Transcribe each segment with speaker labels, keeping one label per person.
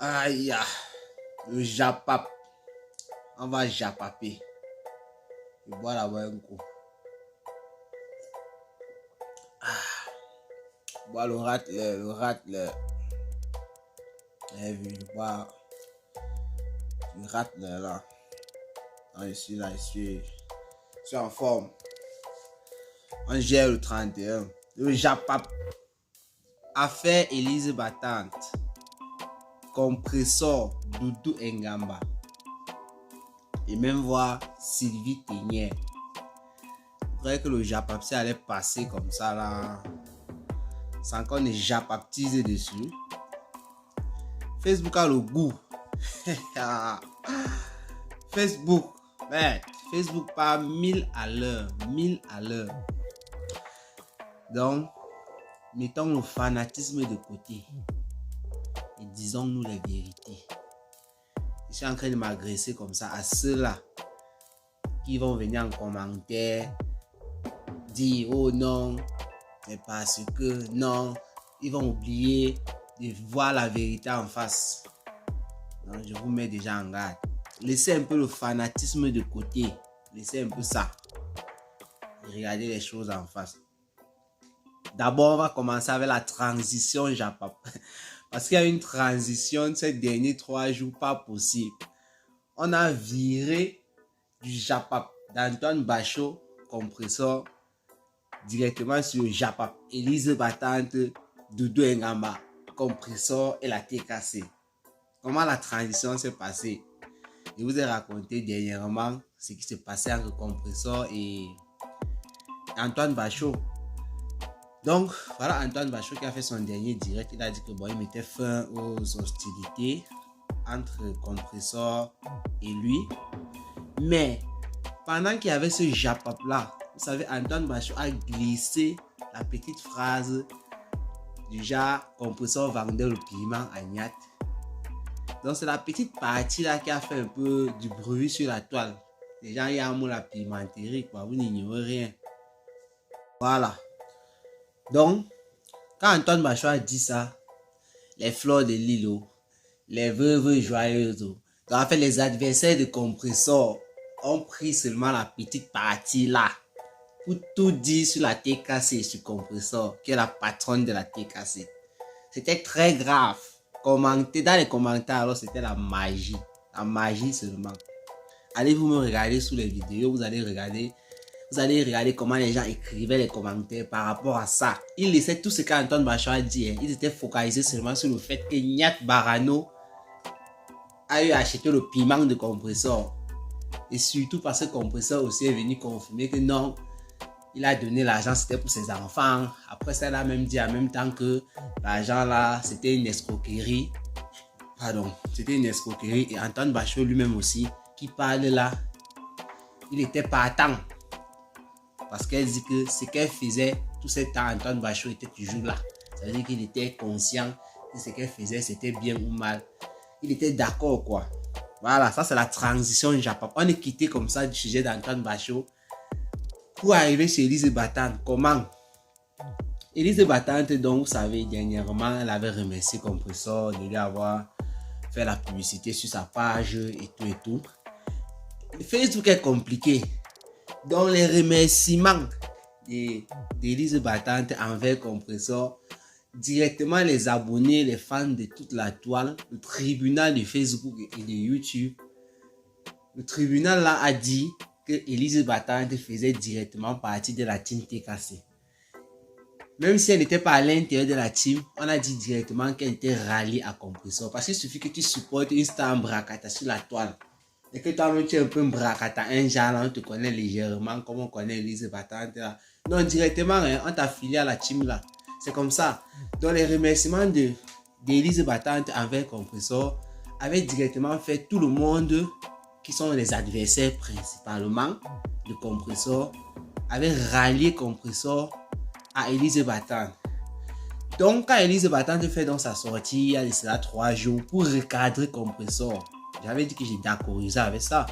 Speaker 1: Aïe, le japap. On va japaper. Je bois là-bas un coup. Je bois le ratle. J'ai vu, je bois le ratle là. Ah, je suis là, je suis en forme. On gère le 31. Le japap. Affaire Élise Battante. Compressor Doudou Ngamba. Et même voir Sylvie Ténière. Je croyais que le japapsi allait passer comme ça là. Sans qu'on ne japaptise dessus. Facebook a le goût. Facebook. Ouais, Facebook part 1000 à l'heure. 1000 à l'heure. Donc, mettons le fanatisme de côté. Et disons-nous les vérités. Je suis en train de m'agresser comme ça à ceux-là qui vont venir en commentaire dire oh non, c'est parce que non, ils vont oublier de voir la vérité en face. Donc, je vous mets déjà en garde. Laissez un peu le fanatisme de côté. Laissez un peu ça. Et regardez les choses en face. D'abord, on va commencer avec la transition Japap. Parce qu'il y a une transition ces derniers 3 jours pas possible. On a viré du Japap d'Antoine Bachot, compresseur, directement sur le Japap. Élise Battante, Doudou Ngamba, compresseur et la TKC. Comment la transition s'est passée? Je vous ai raconté dernièrement ce qui s'est passé entre compresseur et Antoine Bachot. Donc, voilà Antoine Bachot qui a fait son dernier direct. Il a dit que bon, il mettait fin aux hostilités entre compresseur et lui. Mais, pendant qu'il y avait ce japap là, vous savez, Antoine Bachot a glissé la petite phrase du genre compresseur vendait le piment à Niat. Donc, c'est la petite partie là qui a fait un peu du bruit sur la toile. Les gens y aiment la pimenterie, quoi. Vous n'ignorez rien. Voilà. Donc, quand Antoine Bachot a dit ça, les fleurs de Lilo, les veuves joyeuses, donc en fait les adversaires de compresseur ont pris seulement la petite partie là pour tout dire sur la TKC, sur compresseur, qui est la patronne de la TKC. C'était très grave. Commenter dans les commentaires, alors c'était la magie seulement. Allez vous me regarder sous les vidéos, vous allez regarder comment les gens écrivaient les commentaires par rapport à ça. Ils laissaient tout ce qu'Antoine Bachot a dit. Ils étaient focalisés seulement sur le fait que Niat Barano a eu acheté le piment de compresseur. Et surtout parce que compresseur aussi est venu confirmer que non, il a donné l'argent, c'était pour ses enfants. Après ça, il a même dit en même temps que l'argent là, c'était une escroquerie. C'était une escroquerie. Et Antoine Bachot lui-même aussi, qui parle là, il était partant. Parce qu'elle dit que ce qu'elle faisait tout ce temps, Antoine Bachot était toujours là. Ça veut dire qu'il était conscient que ce qu'elle faisait, c'était bien ou mal. Il était d'accord, quoi. Voilà, ça c'est la transition Japon. On est quitté comme ça du sujet d'Antoine Bachot pour arriver chez Élise Battante. Comment? Élise Battante, donc vous savez, dernièrement, elle avait remercié Compressor de lui avoir fait la publicité sur sa page et tout. Facebook est compliqué. Donc les remerciements d'Élise Battante envers Compressor, directement les abonnés, les fans de toute la toile, le tribunal de Facebook et de YouTube, le tribunal là a dit que Élise Battante faisait directement partie de la team TKC. Même si elle n'était pas à l'intérieur de la team, on a dit directement qu'elle était ralliée à Compressor. Parce qu'il suffit que tu supportes une star en bracata sur la toile. Et que toi-même tu es un peu bracata, un genre là, on te connaît légèrement comme on connaît Élise Battante là. Non, directement, hein, on t'a affilié à la team là. C'est comme ça. Donc les remerciements d'Élise Battante envers Compressor avaient directement fait tout le monde qui sont les adversaires principalement de Compressor, avait rallié Compressor à Élise Battante. Donc quand Élise Battante fait dans sa sortie, il y a de cela 3 jours pour recadrer Compressor. J'avais dit que j'ai d'accordsé avec ça.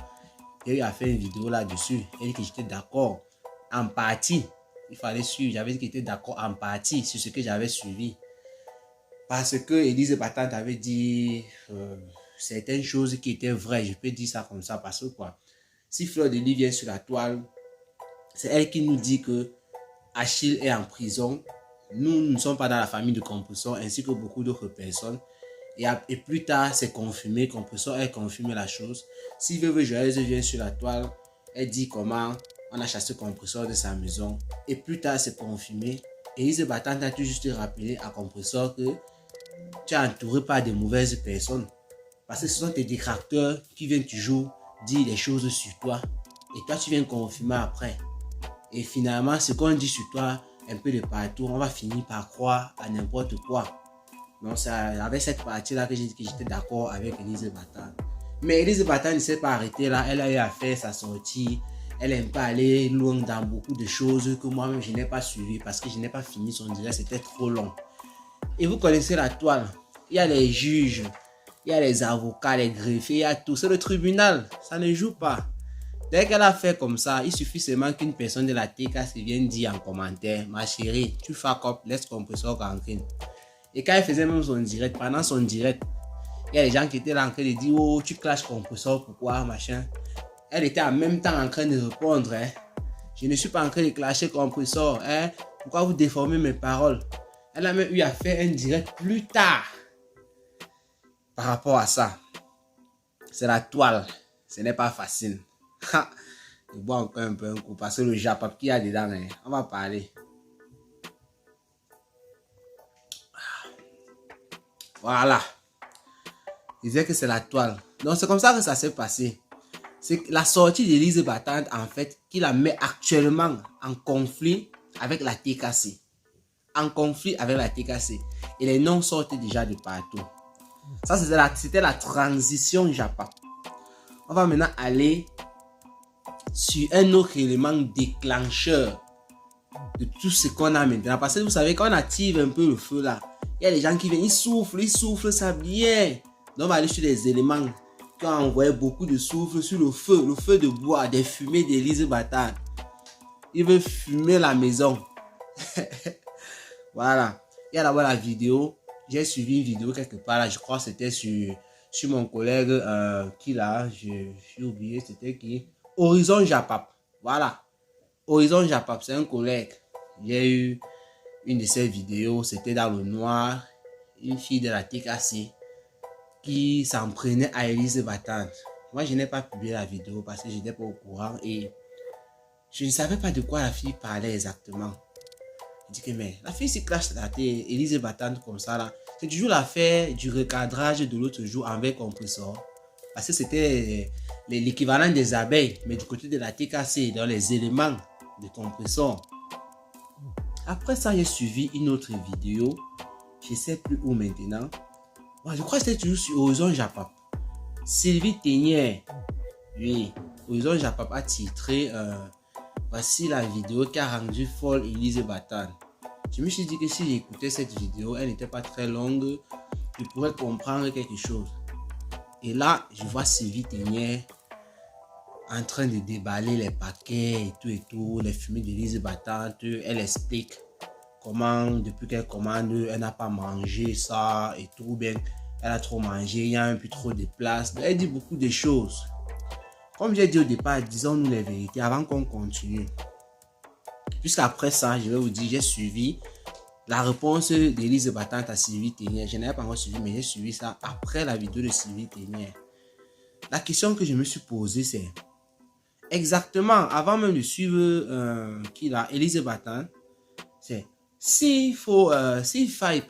Speaker 1: J'ai fait une vidéo là-dessus. J'ai dit que j'étais d'accord en partie. Il fallait suivre. J'avais dit que j'étais d'accord en partie sur ce que j'avais suivi. Parce que Élise Battante avait dit certaines choses qui étaient vraies. Je peux dire ça comme ça parce que quoi? Si Fleur de Lys vient sur la toile, c'est elle qui nous dit que Achille est en prison. Nous ne sommes pas dans la famille de Compressor ainsi que beaucoup d'autres personnes. Et plus tard, c'est confirmé. Compressor a confirmé la chose. Si Veuve Joyeuse vient sur la toile, elle dit comment on a chassé Compressor de sa maison. Et plus tard, c'est confirmé. Élise Battante a tout juste rappelé à Compressor que tu es entouré par de mauvaises personnes. Parce que ce sont tes détracteurs qui viennent toujours dire des choses sur toi. Et toi, tu viens confirmer après. Et finalement, ce qu'on dit sur toi, un peu de partout, on va finir par croire à n'importe quoi. Donc, c'est avec cette partie-là que j'ai dit que j'étais d'accord avec Élise Battante. Mais Élise Battante ne s'est pas arrêtée là. Elle a eu à faire sa sortie. Elle n'aime pas aller loin dans beaucoup de choses que moi-même, je n'ai pas suivi parce que je n'ai pas fini son direct. C'était trop long. Et vous connaissez la toile. Il y a les juges, il y a les avocats, les greffiers, il y a tout. C'est le tribunal. Ça ne joue pas. Dès qu'elle a fait comme ça, il suffit seulement qu'une personne de la TKC vienne dire en commentaire, ma chérie, tu fuck up, laisse Compressor tranquille. Et quand elle faisait même son direct, pendant son direct, il y a des gens qui étaient là en train de dire, oh, tu clashes Compressor, pourquoi, machin. Elle était en même temps en train de répondre, hein. Je ne suis pas en train de clasher Compressor, hein. Pourquoi vous déformez mes paroles? Elle a même eu à faire un direct plus tard. Par rapport à ça, c'est la toile, ce n'est pas facile. Je bois encore un peu un coup parce que le japap qu'il y a dedans, hein, on va parler. Voilà. Je disais que c'est la toile. Donc c'est comme ça que ça s'est passé. C'est la sortie d'Élise Battante, en fait, qui la met actuellement en conflit avec la TKC. En conflit avec la TKC. Et les noms sortent déjà de partout. Ça, c'était la transition Japap. On va maintenant aller sur un autre élément déclencheur de tout ce qu'on a maintenant. Parce que vous savez, quand on active un peu le feu là, il y a des gens qui viennent, ils soufflent ça bien. Donc on va aller sur les éléments qui ont envoyé beaucoup de souffle sur le feu de bois, des fumées d'Élise Battante. Il veut fumer la maison. Voilà. Il y a d'abord la vidéo. J'ai suivi une vidéo quelque part là, je crois que c'était sur mon collègue qui là, j'ai oublié, c'était qui? Horizon Japap. Voilà. Horizon Japap, c'est un collègue. J'ai eu une de ses vidéos, c'était dans le noir, une fille de la TKC qui s'en prenait à Élise Battante. Moi, je n'ai pas publié la vidéo parce que je n'étais pas au courant et je ne savais pas de quoi la fille parlait exactement. Je dis que mais la fille se clash la tête, Élise Battante comme ça là. C'est toujours l'affaire du recadrage de l'autre jour avec Compressor. Parce que c'était l'équivalent des abeilles, mais du côté de la TKC, dans les éléments de Compressor. Après ça, j'ai suivi une autre vidéo. Je ne sais plus où maintenant. Bon, je crois que c'était toujours sur Horizon Japap. Sylvie Ténière. Oui, Horizon Japap a titré voici la vidéo qui a rendu folle Élise Battante. Je me suis dit que si j'écoutais cette vidéo, elle n'était pas très longue, je pourrais comprendre quelque chose. Et là, je vois Sylvie Ténière en train de déballer les paquets et tout, les fumées d'Élise Battante. Elle explique comment, depuis qu'elle commande, elle n'a pas mangé ça et tout. Bien, elle a trop mangé, il y a un peu trop de place. Elle dit beaucoup de choses. Comme j'ai dit au départ, disons-nous les vérités avant qu'on continue. Puisqu'après ça, je vais vous dire, j'ai suivi la réponse d'Élise Battante à Sylvie Ténière. Je n'avais pas encore suivi, mais j'ai suivi ça après la vidéo de Sylvie Ténière. La question que je me suis posée, c'est exactement, avant même de suivre Élise Battante, c'est s'il faille,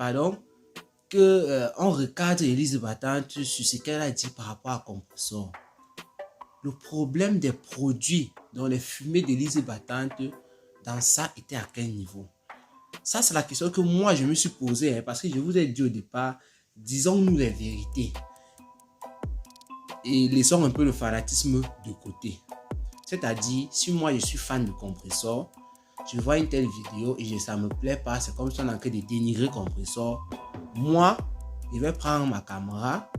Speaker 1: qu'on recadre Élise Battante sur ce qu'elle a dit par rapport à Compressor. Le problème des produits dans les fumées d'Élise Battante, dans ça, était à quel niveau? Ça, c'est la question que moi, je me suis posée, hein, parce que je vous ai dit au départ, disons-nous les vérités. Et laissons un peu le fanatisme de côté. C'est-à-dire, si moi, je suis fan de Compressor, je vois une telle vidéo et ça ne me plaît pas, c'est comme si on est en train de dénigrer Compressor. Moi, je vais prendre ma caméra,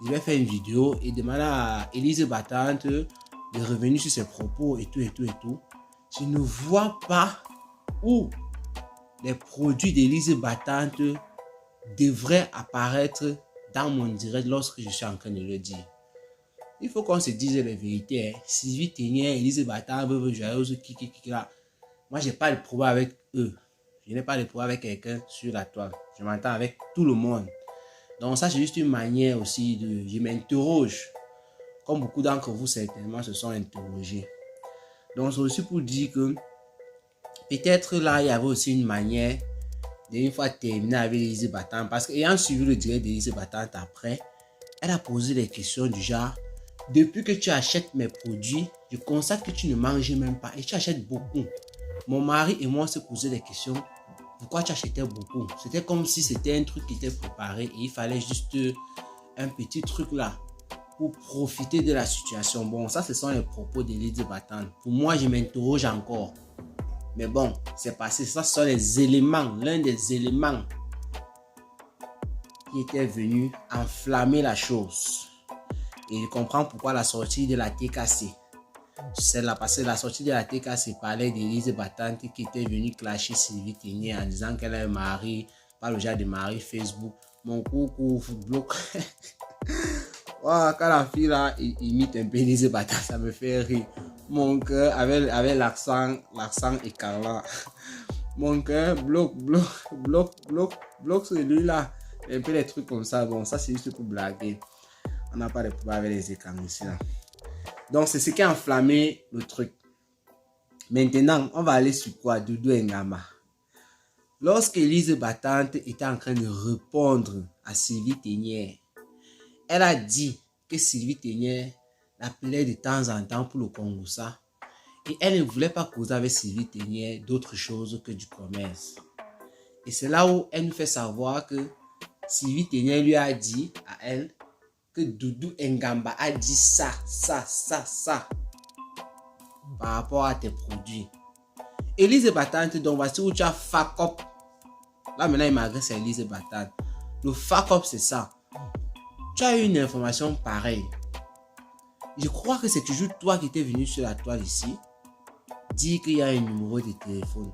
Speaker 1: je vais faire une vidéo et demander à Élise Battante de revenir sur ses propos et tout. Je ne vois pas où les produits d'Élise Battante devrait apparaître dans mon direct lorsque je suis en train de le dire. Il faut qu'on se dise les vérités. Sylvie Ténière, Élise Batan, Veuve Joyeuse, là. Moi, je n'ai pas de problème avec eux. Je n'ai pas de problème avec quelqu'un sur la toile. Je m'entends avec tout le monde. Donc ça, c'est juste une manière aussi de... Je m'interroge. Comme beaucoup d'entre vous, certainement, se sont interrogés. Donc c'est aussi pour dire que peut-être là, il y avait aussi une manière d'une fois terminé avec Élise Batan. Parce qu'ayant suivi le direct d'Élise Batan après, elle a posé des questions du genre: depuis que tu achètes mes produits, je constate que tu ne manges même pas et tu achètes beaucoup. Mon mari et moi on se posaient des questions. Pourquoi tu achetais beaucoup? C'était comme si c'était un truc qui était préparé et il fallait juste un petit truc là pour profiter de la situation. Bon, ça, ce sont les propos d'Élise Batan. Pour moi, je m'interroge encore. Mais bon, c'est passé. Ça, ce sont les éléments, l'un des éléments qui était venu enflammer la chose. Et je comprends pourquoi la sortie de la TKC. C'est là parce que la sortie de la TKC parlait d'Élise Batan qui était venue clasher Sylvie Ténière en disant qu'elle est un mari, pas le genre de mari Facebook. Mon coucou, bloc. Wow, quand la fille là imite un peu Élise Batan, ça me fait rire. Mon cœur avec l'accent écarlate. Mon cœur bloc celui-là. Un peu des trucs comme ça. Bon, ça c'est juste pour blaguer. On n'a pas de problème avec les écrans ici là. Donc c'est ce qui a enflammé le truc. Maintenant, on va aller sur quoi? Doudou Ngama. Lorsque Élise Batan était en train de répondre à Sylvie Ténière, elle a dit que Sylvie Ténière l'appelait de temps en temps pour le Congoussa et elle ne voulait pas causer avec Sylvie Ténière d'autre chose que du commerce. Et c'est là où elle nous fait savoir que Sylvie Ténière lui a dit à elle que Doudou Ngama a dit ça par rapport à tes produits. Élise Batan, donc voici où tu as fuck up. Là maintenant il m'agresse à Élise Batan. Le fuck up c'est ça. Tu as eu une information pareille. Je crois que c'est toujours toi qui étais venu sur la toile ici dire qu'il y a un numéro de téléphone.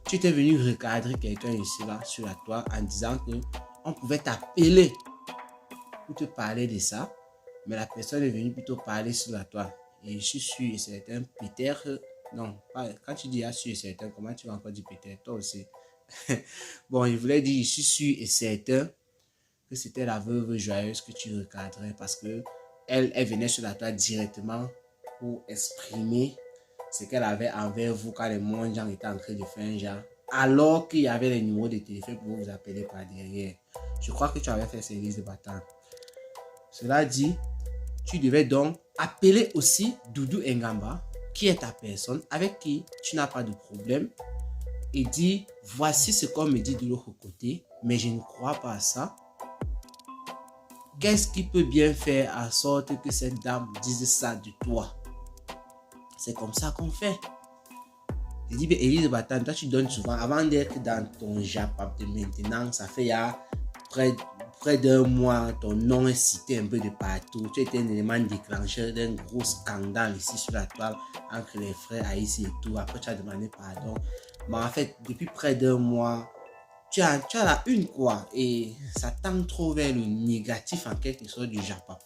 Speaker 1: Tu étais venu recadrer quelqu'un ici là sur la toile en disant que on pouvait t'appeler pour te parler de ça, mais la personne est venue plutôt parler sur la toile. Et je suis sûr et certain, peut-être, non, pas, quand tu dis sûr et certain, comment tu vas encore dire peut-être, toi aussi. Bon, je voulais dire, je suis sûr et certain que c'était la veuve joyeuse que tu recadrais parce que elle venait sur la toile directement pour exprimer ce qu'elle avait envers vous quand les mondes gens étaient en train de faire un genre, alors qu'il y avait les numéros de téléphone pour vous appeler par derrière. Je crois que tu avais fait ces Élise Batan. Cela dit, tu devais donc appeler aussi Doudou Ngama, qui est ta personne, avec qui tu n'as pas de problème, et dire voici ce qu'on me dit de l'autre côté, mais je ne crois pas à ça. Qu'est-ce qui peut bien faire en sorte que cette dame dise ça de toi? C'est comme ça qu'on fait. Je dis, Élise Batan, toi tu donnes souvent, avant d'être dans ton Japap de maintenant, ça fait il y a près d'un mois, ton nom est cité un peu de partout. Tu étais un élément déclencheur d'un gros scandale ici sur la toile entre les frères Haïti et tout. Après, tu as demandé pardon. Mais en fait, depuis près d'un mois, tu as la une quoi. Et ça tend trop vers le négatif en quelque sorte du Japap.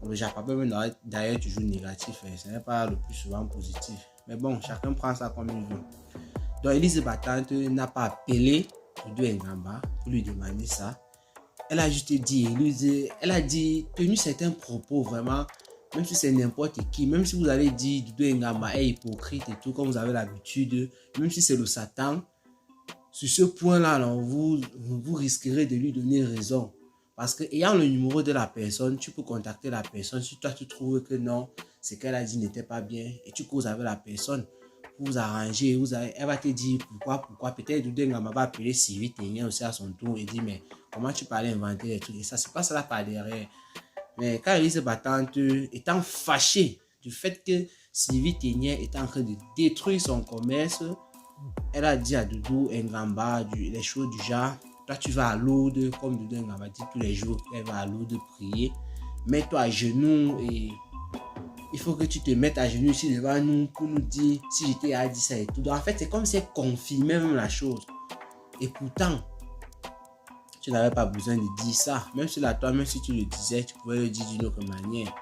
Speaker 1: Le Japap même d'ailleurs toujours négatif. Ce n'est pas le plus souvent positif. Mais bon, chacun prend ça comme il veut. Donc, Élise Batan n'a pas appelé Doudou Ngama pour lui demander ça. Elle a juste dit, elle a dit, tenu certains propos vraiment, même si c'est n'importe qui, même si vous avez dit Doudou Ngama est hypocrite et tout, comme vous avez l'habitude, même si c'est le Satan, sur ce point-là, vous risquerez de lui donner raison. Parce que ayant le numéro de la personne, tu peux contacter la personne. Si toi tu trouves que non, ce qu'elle a dit n'était pas bien, et tu causes avec la personne, vous arrangez, elle va te dire pourquoi. Peut-être Doudou Ngama va appeler Sylvie Ténière aussi à son tour et dire mais comment tu parlais inventer des trucs et ça se passe là par derrière. Mais quand Élise Batan étant fâchée du fait que Sylvie Ténière était en train de détruire son commerce, elle a dit à Doudou Ngama les choses du genre, toi tu vas à Lourdes, comme Doudou Ngama dit tous les jours, elle va à Lourdes prier, mets-toi à genoux et il faut que tu te mettes à genoux ici devant nous pour nous dire si j'étais à dire ça et tout. Donc en fait, c'est comme si elle confirmait même la chose. Et pourtant, tu n'avais pas besoin de dire ça. Même si toi-même, si tu le disais, tu pouvais le dire d'une autre manière.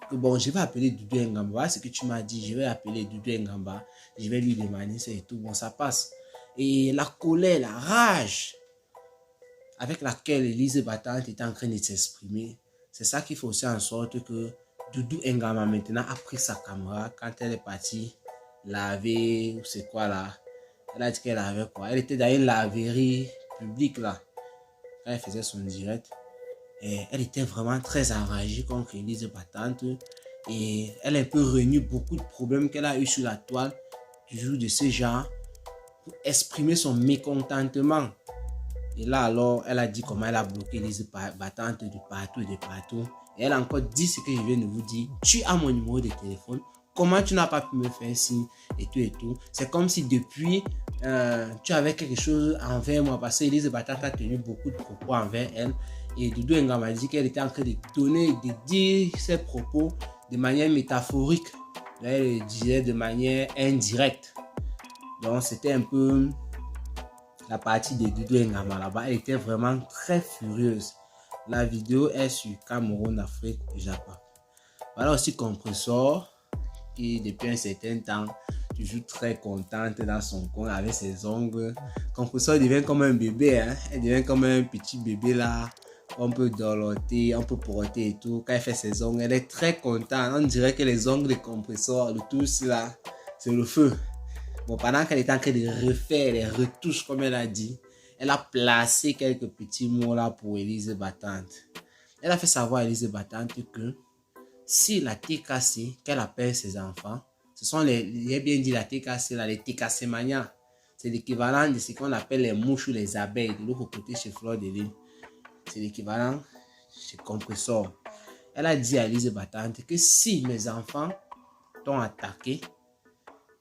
Speaker 1: Que bon, je vais appeler Doudou Ngamba. Voilà ce que tu m'as dit. Je vais appeler Doudou Ngamba. Je vais lui demander ça et tout. Bon, ça passe. Et la colère, la rage avec laquelle Élise Battante était en train de s'exprimer, c'est ça qui fait aussi en sorte que Doudou Ngamba maintenant a pris sa caméra quand elle est partie laver ou c'est quoi là. Elle a dit qu'elle avait quoi. Elle était dans une laverie publique là. Quand elle faisait son direct. Et elle était vraiment très enragée contre Élise Battante. Et elle a un peu renié beaucoup de problèmes qu'elle a eu sur la toile du jour de ce genre pour exprimer son mécontentement. Et là alors, elle a dit comment elle a bloqué Élise Battante de partout et de partout. Et elle a encore dit ce que je viens de vous dire. Tu as mon numéro de téléphone. Comment tu n'as pas pu me faire signe et tout et tout. C'est comme si depuis, tu avais quelque chose envers moi. Parce que Élise Battante a tenu beaucoup de propos envers elle. Et Doudou Ngamba m'a dit qu'elle était en train de donner, de dire ses propos de manière métaphorique. Là, elle le disait de manière indirecte. Donc, c'était un peu la partie de Doudou Ngamba là-bas. Elle était vraiment très furieuse. La vidéo est sur Cameroun, Afrique, Japon. Voilà aussi Compressor, qui depuis un certain temps, toujours très contente dans son coin avec ses ongles. Compressor devient comme un bébé, hein? Elle devient comme un petit bébé là. On peut dorloter, on peut porter et tout. Quand elle fait ses ongles, elle est très contente. On dirait que les ongles de Compressor, le tous là, c'est le feu. Bon, pendant qu'elle est en train de refaire les retouches, comme elle a dit, elle a placé quelques petits mots là pour Élise Battante. Elle a fait savoir à Élise Battante que si la TKC, qu'elle appelle ses enfants, ce sont j'ai bien dit la TKC là, les TKC mania. C'est l'équivalent de ce qu'on appelle les mouches ou les abeilles de l'autre côté chez Fleur de Lille. C'est l'équivalent chez Compressor. Elle a dit à Élise Battante que si mes enfants t'ont attaqué,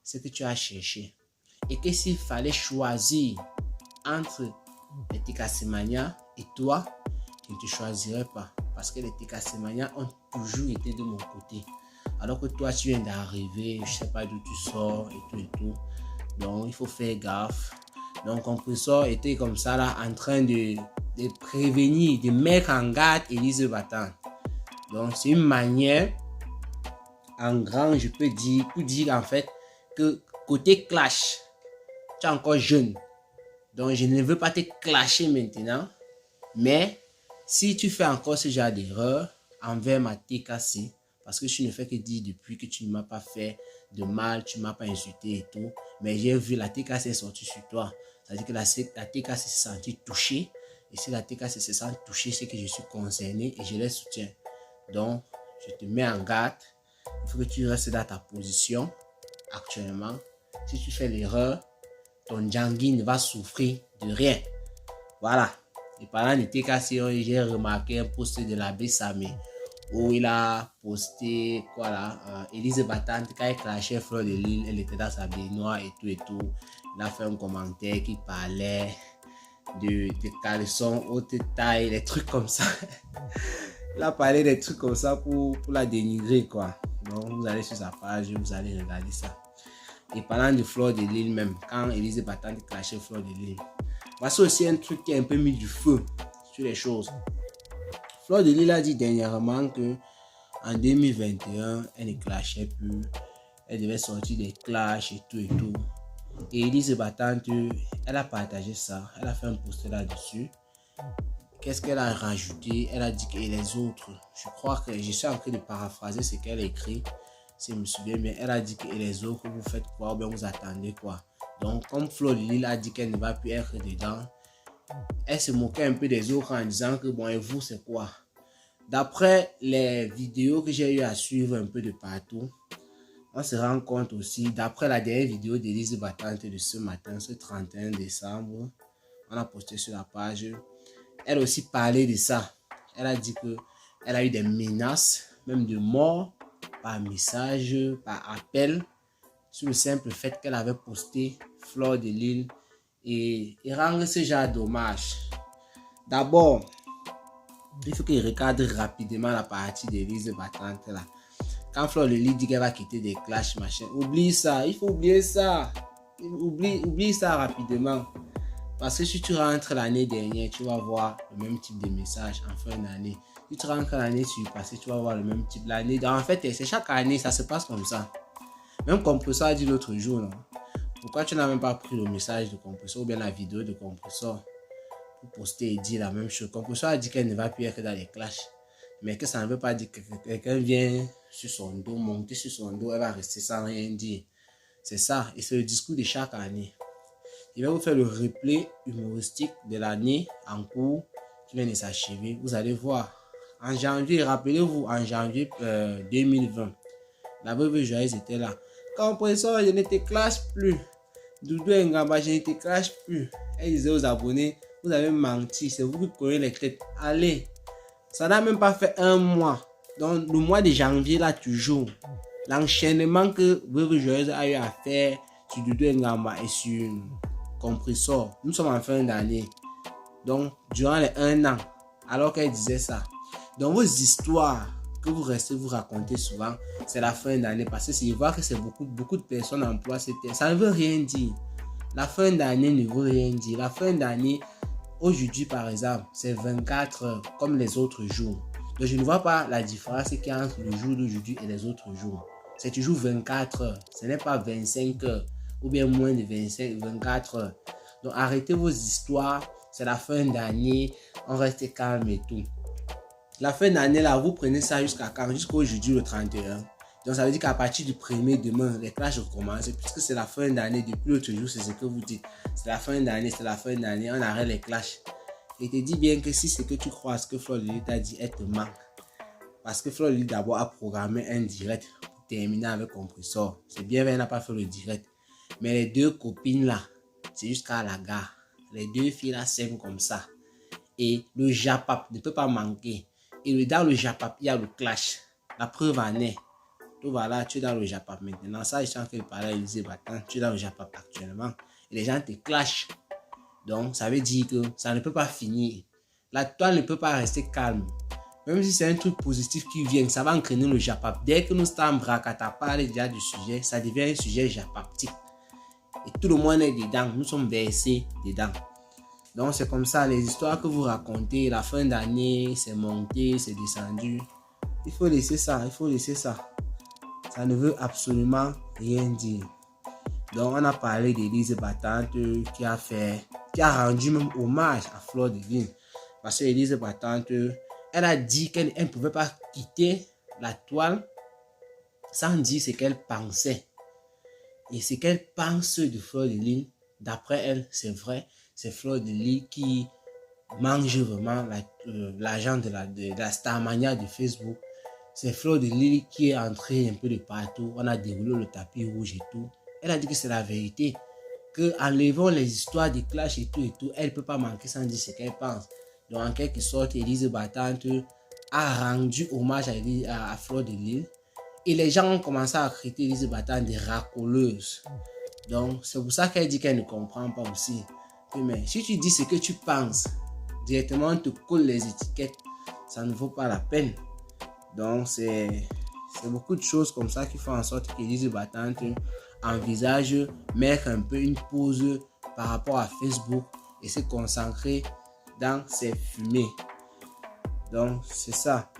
Speaker 1: c'est que tu as cherché. Et que s'il fallait choisir entre les Tikassemania et toi, je ne te choisirais pas. Parce que les Tikassemania ont toujours été de mon côté. Alors que toi, tu viens d'arriver, je ne sais pas d'où tu sors et tout et tout. Donc, il faut faire gaffe. Donc, Compressor était comme ça là, en train de prévenir, de mettre en garde Élise Battante. Donc, c'est une manière, en grand, je peux dire, pour dire en fait, que côté clash, tu es encore jeune. Donc, je ne veux pas te clasher maintenant. Mais, si tu fais encore ce genre d'erreur envers ma TKC, parce que je ne fais que dire depuis que tu ne m'as pas fait de mal, tu ne m'as pas insulté et tout, mais j'ai vu la TKC sortir sur toi. C'est-à-dire que la TKC s'est sentie touchée. Et si la TKC se sent touchée, c'est que je suis concerné et je les soutiens. Donc, je te mets en garde. Il faut que tu restes dans ta position actuellement. Si tu fais l'erreur, ton Djangui ne va souffrir de rien. Voilà. Et parlant de TKC, j'ai remarqué un post de l'abbé Samé où il a posté quoi là, Élise Battante quand elle clashait Fleur de Lille, elle était dans sa baignoire et tout et tout. Il a fait un commentaire qui parlait de caleçons haute taille, des trucs comme ça. Il a parlé des trucs comme ça pour la dénigrer quoi. Donc vous allez sur sa page, vous allez regarder ça. Et parlant de Fleur de Lille même, quand Élise Battante clashait Fleur de Lille, voici aussi un truc qui a un peu mis du feu sur les choses. Fleur de Lille a dit dernièrement que en 2021, elle ne clashait plus. Elle devait sortir des clashs et tout et tout. Et Élise Battante, elle a partagé ça. Elle a fait un post là-dessus. Qu'est-ce qu'elle a rajouté? Elle a dit que les autres, je crois que je suis en train de paraphraser ce qu'elle a écrit. Si je me souviens bien, elle a dit que les autres, vous faites quoi ou bien vous attendez quoi. Donc, comme Fleur de Lille a dit qu'elle ne va plus être dedans, elle se moquait un peu des autres en disant que bon, et vous, c'est quoi? D'après les vidéos que j'ai eu à suivre un peu de partout, on se rend compte aussi, d'après la dernière vidéo d'Élise Battante de ce matin, ce 31 décembre, on a posté sur la page, elle a aussi parlé de ça. Elle a dit qu'elle a eu des menaces, même de mort, par message, par appel, sur le simple fait qu'elle avait posté Fleur de Lille et rendre ce genre d'hommage. D'abord, il faut qu'il recadre rapidement la partie d'Élise Battante là. Quand Fleur de Lille dit qu'elle va quitter des clashs, machin, oublie ça, il faut oublier ça. Oublie ça rapidement. Parce que si tu rentres l'année dernière, tu vas voir le même type de message en fin d'année. Si tu rentres l'année passée, tu vas voir le même type d'année. En fait, c'est chaque année, ça se passe comme ça. Même Compressor a dit l'autre jour, non? Pourquoi tu n'as même pas pris le message de Compressor ou bien la vidéo de Compressor pour poster et dire la même chose? Compressor a dit qu'elle ne va plus être dans les clashs. Mais que ça ne veut pas dire que quelqu'un vient sur son dos, monter sur son dos, elle va rester sans rien dire. C'est ça, et c'est le discours de chaque année. Je vais vous faire le replay humoristique de l'année en cours qui vient de s'achever. Vous allez voir. En janvier, rappelez-vous, en janvier 2020, la veuve joyeuse était là. Compressor, je ne te clash plus. Doudou Ngamba, je ne te clash plus. Elle disait aux abonnés, vous avez menti, c'est vous qui connaissez les têtes. Allez, ça n'a même pas fait un mois. Donc, le mois de janvier, là, toujours, l'enchaînement que veuve joyeuse a eu à faire sur Doudou Ngamba et sur Compressor. Nous sommes en fin d'année. Donc, durant les 1 an, alors qu'elle disait ça. Dans vos histoires que vous restez vous raconter souvent, c'est la fin d'année. Parce que si je vois que c'est beaucoup de personnes emploient ces termes, ça ne veut rien dire. La fin d'année ne veut rien dire. La fin d'année, aujourd'hui par exemple, c'est 24 heures comme les autres jours. Donc, je ne vois pas la différence qu'il y a entre le jour d'aujourd'hui et les autres jours. C'est toujours 24 heures. Ce n'est pas 25 heures. Ou bien moins de 24 heures. Donc arrêtez vos histoires, c'est la fin d'année, on reste calme et tout. La fin d'année là, vous prenez ça jusqu'à quand? Jusqu'au jeudi le 31. Donc ça veut dire qu'à partir du 1er demain, les clashs recommencent. Puisque c'est la fin d'année, depuis l'autre jour, c'est ce que vous dites. C'est la fin d'année, on arrête les clashs. Et te dis bien que si c'est que tu crois à ce que Fleur Lily t'a dit, elle te manque. Parce que Fleur Lily d'abord a programmé un direct pour terminer avec Compressor. C'est bien, elle n'a pas fait le direct. Mais les deux copines là, c'est jusqu'à la gare. Les deux filles là s'aiment comme ça. Et le Japap ne peut pas manquer. Et dans le Japap, il y a le clash. La preuve en est. Donc voilà, tu es dans le Japap maintenant. Ça, je suis en train de parler à Élisée Battant. Tu es dans le Japap actuellement. Et les gens te clashent. Donc, ça veut dire que ça ne peut pas finir. La toile ne peut pas rester calme. Même si c'est un truc positif qui vient, ça va entraîner le Japap. Dès que nous sommes bracata parler déjà du sujet, ça devient un sujet japaptique. Et tout le monde est dedans, nous sommes versés dedans. Donc c'est comme ça, les histoires que vous racontez, la fin d'année, c'est monté, c'est descendu. Il faut laisser ça, Ça ne veut absolument rien dire. Donc on a parlé d'Élise Battante qui a rendu même hommage à Fleur de Lys. Parce que Élise Battante, elle a dit qu'elle ne pouvait pas quitter la toile sans dire ce qu'elle pensait. Et ce qu'elle pense de Fleur de Lys, d'après elle, c'est vrai, c'est Fleur de Lys qui mange vraiment l'argent de la Starmania de Facebook. C'est Fleur de Lys qui est entrée un peu de partout. On a déroulé le tapis rouge et tout. Elle a dit que c'est la vérité. Qu'en levant les histoires de clash et tout, elle ne peut pas manquer sans dire ce qu'elle pense. Donc en quelque sorte, Élise Battante a rendu hommage à Fleur de Lys. Et les gens ont commencé à traiter Élise Battante de racoleuse. Donc, c'est pour ça qu'elle dit qu'elle ne comprend pas aussi. Mais si tu dis ce que tu penses, directement on te colle les étiquettes, ça ne vaut pas la peine. Donc, c'est beaucoup de choses comme ça qui font en sorte qu'Élise Battante envisage mettre un peu une pause par rapport à Facebook et se concentrer dans ses fumées. Donc, c'est ça.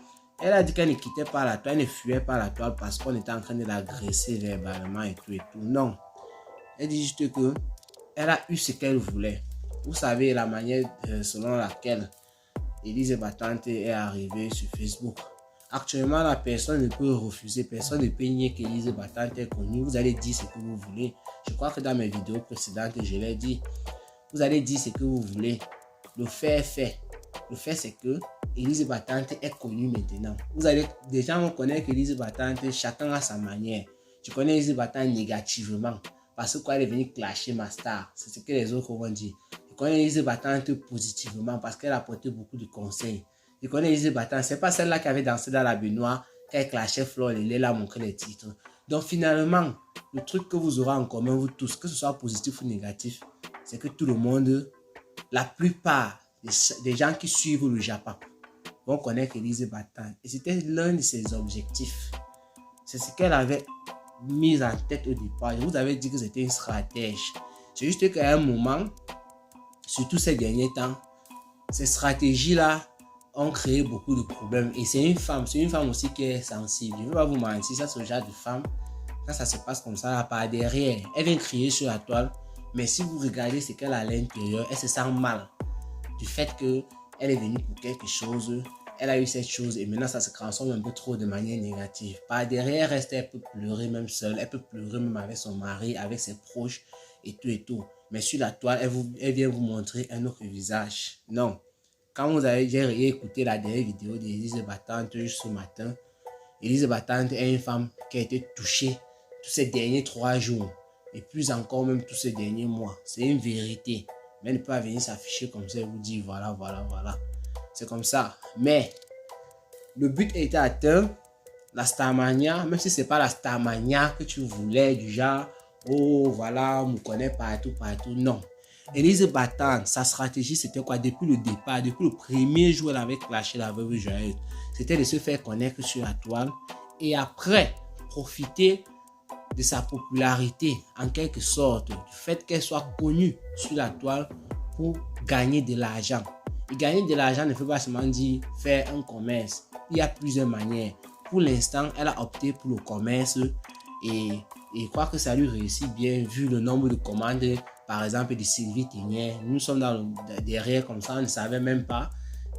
Speaker 1: Elle a dit qu'elle ne quittait pas la toile, elle ne fuyait pas la toile parce qu'on était en train de l'agresser verbalement et tout. Non. Elle dit juste que elle a eu ce qu'elle voulait. Vous savez la manière selon laquelle Élise Battante est arrivée sur Facebook. Actuellement, la personne ne peut refuser, personne ne peut nier qu'Élise Battante est connue. Vous allez dire ce que vous voulez. Je crois que dans mes vidéos précédentes, je l'ai dit. Vous allez dire ce que vous voulez. Le fait est fait. Le fait, c'est que Élise Battante est connue maintenant. Des gens vont connaître Élise Battante, chacun a sa manière. Je connais Élise Battante négativement parce qu'elle est venue clasher ma star. C'est ce que les autres vont dire. Je connais Élise Battante positivement parce qu'elle a apporté beaucoup de conseils. Je connais Élise Battante, c'est pas celle-là qui avait dansé dans la baignoire, qu'elle clashait Fleur, elle a montré les titres. Donc finalement, le truc que vous aurez en commun, vous tous, que ce soit positif ou négatif, c'est que tout le monde, la plupart des gens qui suivent le Japap vont connaître Élise Battante. Et c'était l'un de ses objectifs. C'est ce qu'elle avait mis en tête au départ. Je vous avais dit que c'était une stratège. C'est juste qu'à un moment, surtout ces derniers temps, ces stratégies-là ont créé beaucoup de problèmes. Et c'est une femme aussi qui est sensible. Je ne vais pas vous mentir, ça c'est le genre de femme, quand ça se passe comme ça, là, par derrière, elle vient crier sur la toile, mais si vous regardez ce qu'elle a à l'intérieur, elle se sent mal du fait qu'elle est venue pour quelque chose, elle a eu cette chose et maintenant ça se transforme un peu trop de manière négative. Par derrière, elle peut pleurer même seule, elle peut pleurer même avec son mari, avec ses proches et tout et tout. Mais sur la toile, elle vient vous montrer un autre visage. Non. Quand vous avez déjà écouté la dernière vidéo d'Élise Battante ce matin, Élise Battante est une femme qui a été touchée tous ces derniers 3 jours et plus encore même tous ces derniers mois. C'est une vérité. Mais elle ne peut pas venir s'afficher comme ça et vous dire voilà. C'est comme ça. Mais le but a été atteint. La Starmania, même si ce n'est pas la Starmania que tu voulais, du genre, oh voilà, on me connaît partout. Non. Élise Battante, sa stratégie, c'était quoi? Depuis le départ, depuis le premier jour, elle avait clashé la veuve Joyeuse. C'était de se faire connaître sur la toile et après, profiter de sa popularité, en quelque sorte, du fait qu'elle soit connue sur la toile pour gagner de l'argent. Et gagner de l'argent ne veut pas seulement dire faire un commerce. Il y a plusieurs manières. Pour l'instant, elle a opté pour le commerce et je crois que ça lui réussit bien vu le nombre de commandes, par exemple, de Sylvie Ténière. Nous sommes derrière comme ça, on ne savait même pas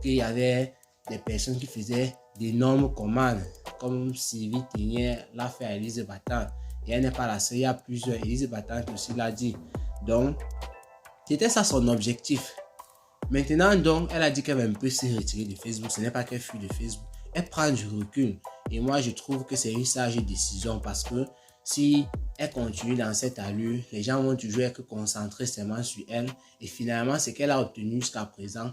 Speaker 1: qu'il y avait des personnes qui faisaient d'énormes commandes, comme Sylvie Ténière l'a fait à Élise Battante. Et elle n'est pas la seule, il y a plusieurs. Élise Battante aussi l'a dit. Donc, c'était ça son objectif. Maintenant, donc, elle a dit qu'elle va un peu se retirer de Facebook. Ce n'est pas qu'elle fuit de Facebook. Elle prend du recul. Et moi, je trouve que c'est une sage décision parce que si elle continue dans cette allure, les gens vont toujours être concentrés seulement sur elle. Et finalement, ce qu'elle a obtenu jusqu'à présent,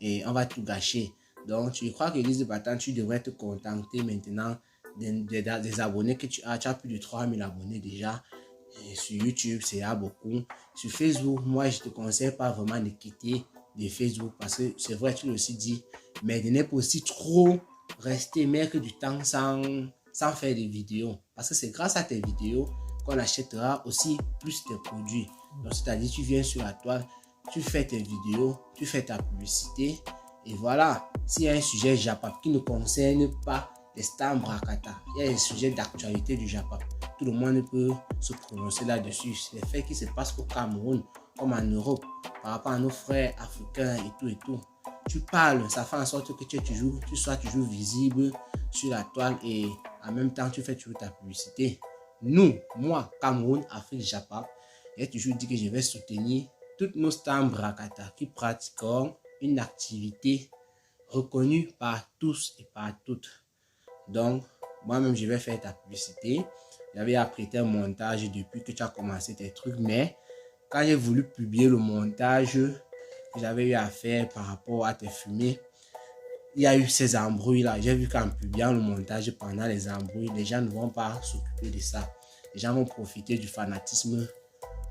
Speaker 1: et on va tout gâcher. Donc, je crois que Élise Battante, tu devrais te contenter maintenant des abonnés que tu as. Tu as plus de 3000 abonnés déjà. Et sur YouTube, c'est là beaucoup. Sur Facebook, moi, je ne te conseille pas vraiment de quitter de Facebook parce que c'est vrai, tu l'as aussi dit, mais de ne pas aussi trop rester mettre du temps sans faire des vidéos. Parce que c'est grâce à tes vidéos qu'on achètera aussi plus tes produits. Donc, c'est-à-dire, tu viens sur la toile, tu fais tes vidéos, tu fais ta publicité. Et voilà, s'il y a un sujet Japap qui ne concerne pas les stars Brakata, il y a un sujet d'actualité du Japap, tout le monde peut se prononcer là-dessus. C'est les faits qui se passent au Cameroun, comme en Europe, par rapport à nos frères africains et tout. Tu parles, ça fait en sorte que tu sois toujours visible sur la toile et en même temps, tu fais toujours ta publicité. Moi, Cameroun, Afrique, Japap, j'ai toujours dit que je vais soutenir toutes nos stars Brakata qui pratiquent une activité reconnue par tous et par toutes. Donc, moi-même, je vais faire ta publicité. J'avais apprêté un montage depuis que tu as commencé tes trucs, mais quand j'ai voulu publier le montage que j'avais eu à faire par rapport à tes fumées, il y a eu ces embrouilles là. J'ai vu qu'en publiant le montage pendant les embrouilles, les gens ne vont pas s'occuper de ça. Les gens vont profiter du fanatisme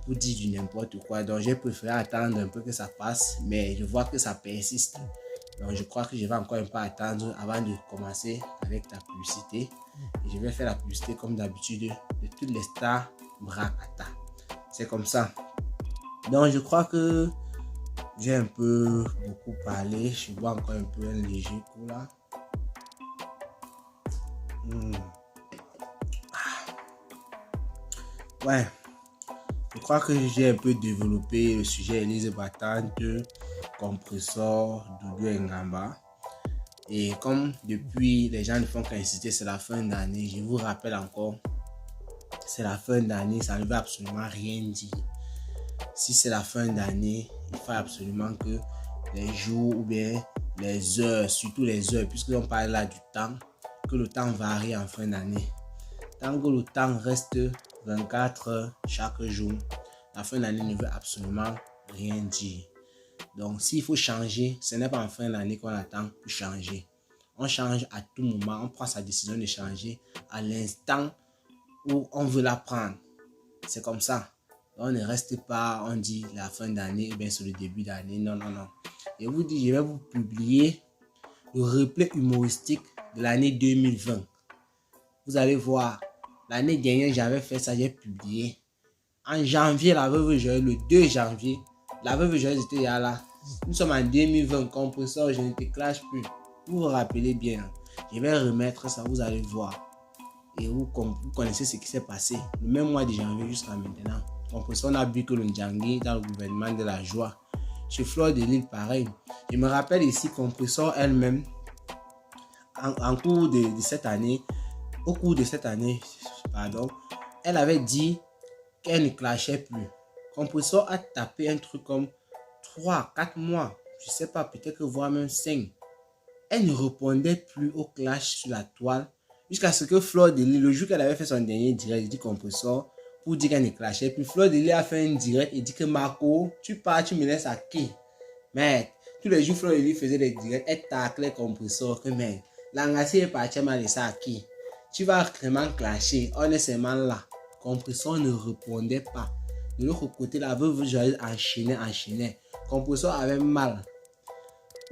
Speaker 1: pour dire du n'importe quoi. Donc, j'ai préféré attendre un peu que ça passe, mais je vois que ça persiste. Donc, je crois que je vais encore un peu attendre avant de commencer avec ta publicité. Et je vais faire la publicité comme d'habitude de toutes les stars Brakata. C'est comme ça. Donc, je crois que j'ai un peu beaucoup parlé. Je bois encore un peu un léger coup là. Ouais. Je crois que j'ai un peu développé le sujet Élise Battante, Compressor, Doudou Ngamba. Et comme depuis les gens ne font qu'insister, c'est la fin d'année, je vous rappelle encore, c'est la fin d'année, ça ne veut absolument rien dire. Si c'est la fin d'année, il faut absolument que les jours ou bien les heures, surtout les heures, puisque on parle là du temps, que le temps varie en fin d'année. Tant que le temps reste 24 heures chaque jour, la fin d'année ne veut absolument rien dire. Donc, s'il faut changer, ce n'est pas en fin d'année qu'on attend pour changer. On change à tout moment, on prend sa décision de changer à l'instant où on veut la prendre. C'est comme ça. On ne reste pas, on dit la fin d'année, ou bien c'est le début d'année. Non. Je vous dis, je vais vous publier le replay humoristique de l'année 2020. Vous allez voir, l'année dernière, j'avais fait ça, j'ai publié. En janvier, la veuve Joyeuse, le 2 janvier, La veuve joyeuse était là. Nous sommes en 2020, compresseur, je ne te clash plus. Vous vous rappelez bien. Je vais remettre ça, vous allez voir. Et vous connaissez ce qui s'est passé. Le même mois de janvier jusqu'à maintenant. Compresseur, on a vu que le Ndjangi dans le gouvernement de la joie. Chez Fleur de Lille, pareil. Je me rappelle ici, Compresseur elle-même, en cours de cette année, au cours de cette année, pardon, elle avait dit qu'elle ne clashait plus. Compresseur a tapé un truc comme 3, 4 mois, je sais pas, peut-être voire même 5. Elle ne répondait plus au clash sur la toile jusqu'à ce que Fleur de Lille, le jour qu'elle avait fait son dernier direct, il dit Compresseur pour dire qu'elle ne clashait plus. Fleur de Lille a fait un direct et dit que Marco, tu pars, tu me laisses à qui? Mais tous les jours, Fleur de Lille faisait des directs, elle taclait Compresseur que mais l'engager est parti, elle m'a laissé à qui? Tu vas vraiment clasher, on est seulement là. Compresseur ne répondait pas. De l'autre côté, la veuve joyeuse enchaînait. Compresseur avait mal.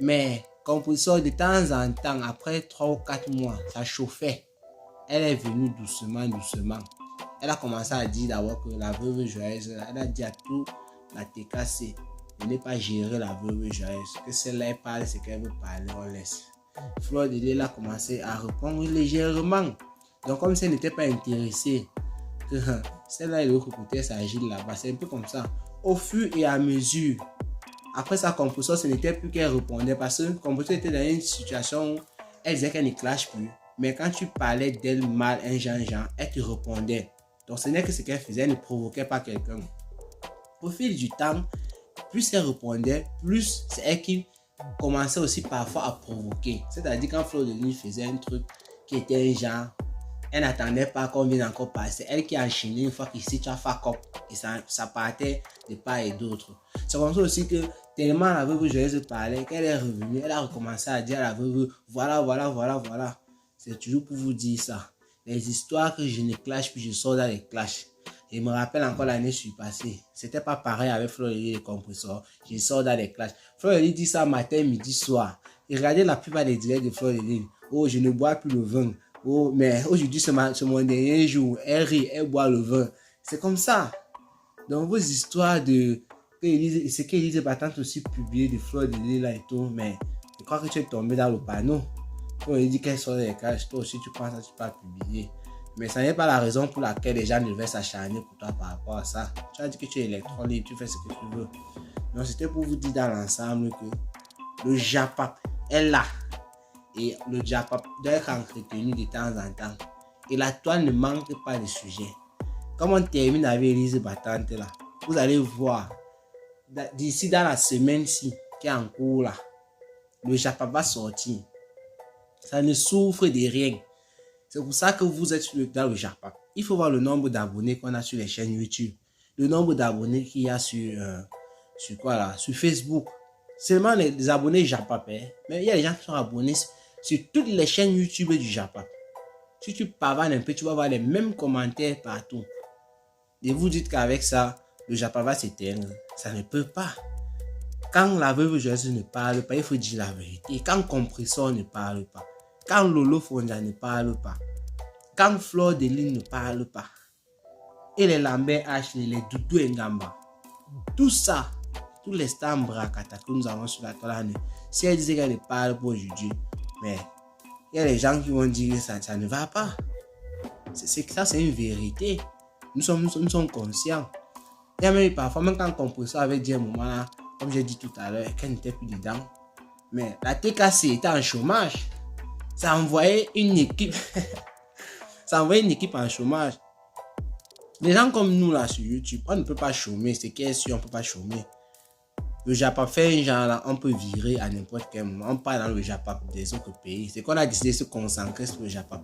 Speaker 1: Mais Compresseur, de temps en temps, après 3 ou 4 mois, ça chauffait. Elle est venue doucement. Elle a commencé à dire d'abord que la veuve joyeuse, elle a dit à tout la TKC de ne pas gérer la veuve joyeuse. Que celle-là, elle parle ce qu'elle veut parler, on laisse. Fleur de Lille a commencé à répondre légèrement. Donc, comme si elle n'était pas intéressée, que celle-là, de l'autre côté, ça agit là-bas. C'est un peu comme ça. Au fur et à mesure, après sa Compresseur, ce n'était plus qu'elle répondait parce que Compresseur était dans une situation où elle disait qu'elle ne clash plus. Mais quand tu parlais d'elle mal, un genre, elle te répondait. Donc, ce n'est que ce qu'elle faisait, elle ne provoquait pas quelqu'un. Au fil du temps, plus elle répondait, plus c'est elle qui commençait aussi parfois à provoquer. C'est-à-dire quand Fleur de Lille faisait un truc qui était un genre, elle n'attendait pas qu'on vienne encore passer. Elle qui a enchaîné une fois qu'ici tu as fait cop et ça partait de part et d'autre. C'est comme ça aussi que tellement la veuve joyeuse parlait qu'elle est revenue, elle a recommencé à dire à la veuve voilà. C'est toujours pour vous dire ça. Les histoires que je ne clash puis je sors dans les clashs. Je me rappelle encore l'année surpassée. C'était pas pareil avec Fleur de Lille et Compresseur. Je sors dans les clashs. Fleur de Lille dit ça matin, midi, soir. Et regardez la plupart des directs de Fleur de Lille. Oh, je ne bois plus le vin. Oh, mais aujourd'hui, c'est mon dernier jour. Elle rit, elle boit le vin. C'est comme ça. Donc, vos histoires de... C'est qu'Élise Battante aussi publié de Fleur de Lille là et tout. Mais je crois que tu es tombé dans le panneau. Quand il dit qu'elle sort des caches, toi aussi tu penses que tu peux publier. Mais ça n'est pas la raison pour laquelle les gens devaient s'acharner pour toi par rapport à ça. Tu as dit que tu es électron libre, tu fais ce que tu veux. Donc c'était pour vous dire dans l'ensemble que le Japap est là. Et le Japap doit être entretenu de temps en temps. Et la toile ne manque pas de sujet. Comme on termine avec Élise Battante là, vous allez voir, d'ici dans la semaine-ci, qui est en cours là, le Japap va sortir. Ça ne souffre de rien. C'est pour ça que vous êtes dans le Japap. Il faut voir le nombre d'abonnés qu'on a sur les chaînes YouTube. Le nombre d'abonnés qu'il y a sur Facebook. Seulement les abonnés Japap. Mais il y a des gens qui sont abonnés sur toutes les chaînes YouTube du Japap. Si tu pavanes un peu, tu vas voir les mêmes commentaires partout. Et vous dites qu'avec ça, le Japap va s'éteindre. Ça ne peut pas. Quand la veuve joyeuse ne parle pas, il faut dire la vérité. Quand Compresseur ne parle pas. Quand Lolo Fonja ne parle pas. Quand Fleur de Lille ne parle pas. Et les Lambert H, les Doudou Ngamba. Tout ça, tous les stars Mbrakata que nous avons sur la toile, si elle disait qu'elle ne parle pas aujourd'hui, mais il y a des gens qui vont dire que ça ne va pas. Ça, c'est une vérité. Nous sommes conscients. Il y a même parfois, même quand Compresseur avait dit à un moment là, comme j'ai dit tout à l'heure, qu'elle n'était plus dedans. Mais la TKC était en chômage. Ça envoyait une équipe. Ça envoyait une équipe en chômage. Les gens comme nous là sur YouTube, on ne peut pas chômer. C'est qu'est-ce sûr, on ne peut pas chômer. Le Japap fait un genre là, on peut virer à n'importe quel moment. On part dans le Japap des autres pays. C'est qu'on a décidé de se concentrer sur le Japap.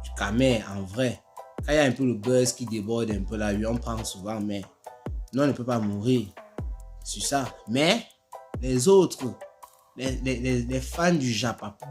Speaker 1: Du Camer, en vrai. Quand il y a un peu le buzz qui déborde un peu là, on prend souvent, mais non, on ne peut pas mourir sur ça. Mais les autres, les fans du Japap,